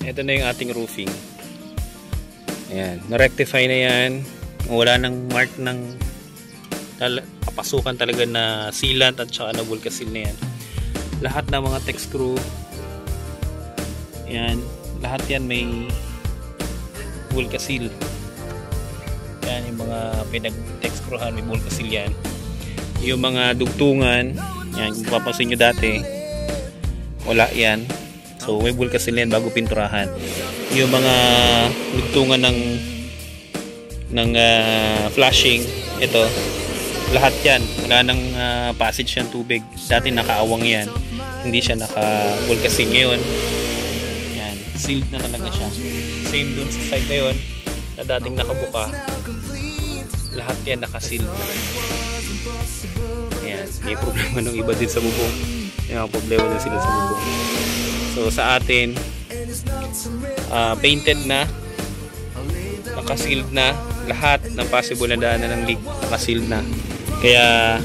Ito na yung ating roofing. Ayan, na-rectify na yan. Wala nang mark ng kapasukan talaga na sealant at saka na Vulcasil na yan. Lahat ng mga tech screw, yan, lahat yan may Vulcasil. Yan, yung mga pinag-tech screwhan, may Vulcasil yan. Yung mga dugtungan, yan, kung papansin nyo dati, wala yan. So, may Vulcasil yan bago pinturahan. Yung mga dugtungan ng flashing, ito, lahat yan. Wala nang passage ng tubig. Dati nakaawang yan. Hindi siya naka-Vulcasil ngayon. Yan, sealed na talaga siya. Same dun sa side na yun, na dating nakabuka. Lahat yan naka-sealed na. Yan, may problema nung iba din sa bubong. May mga problema din sila sa bubong. So sa atin, painted na, naka-sealed na, lahat ng possible na daanan ng leak naka-sealed na. Kaya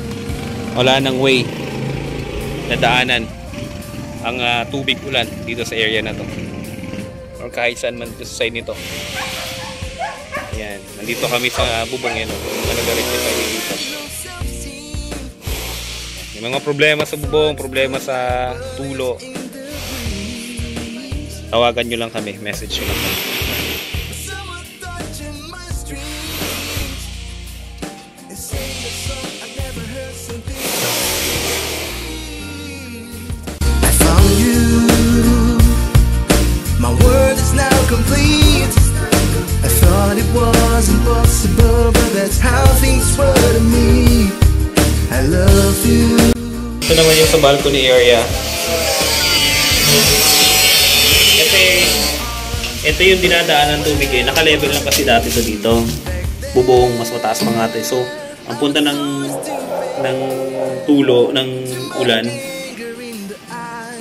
wala nang way na daanan ang tubig ulan dito sa area na to, or kahit saan man dito sa side nito. Ayan, nandito kami sa bubong yan, nag-rectify dito. May mga problema sa bubong, problema sa tulo, tawagan nyo lang kami, message nyo lang kami. I found you, my world is now complete. I thought it was impossible, but that's how things were to me. I love you. Ito naman yung sa balcony area. Kasi ito yung dinadaan ng tubig eh. Naka-level lang kasi dati ito dito. Bubong, mas mataas mga ate. So, ang punta ng tulo, ng ulan,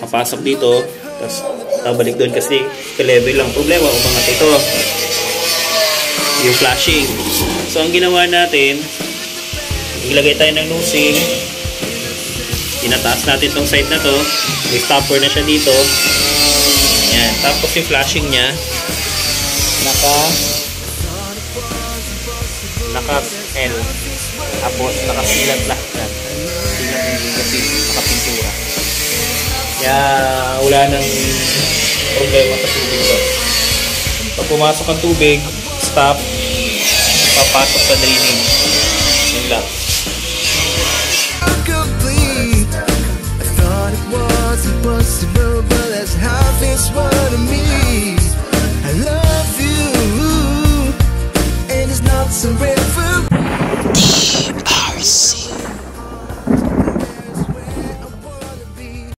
papasok dito, tapos babalik doon kasi ka-level lang. Problema o mga ito, yung flashing. So, ang ginawa natin, ilagay tayo ng nosing, tinataas natin tong side na to, may stopper na siya dito. Yan. Tapos yung flashing niya naka-L, tapos naka-sealant lahat yan, sealant din kasi naka-pintura, kaya wala nang problema sa tubig to. Pag pumasok ang tubig, stop, papasok sa draining, yun lang. I thought it was impossible.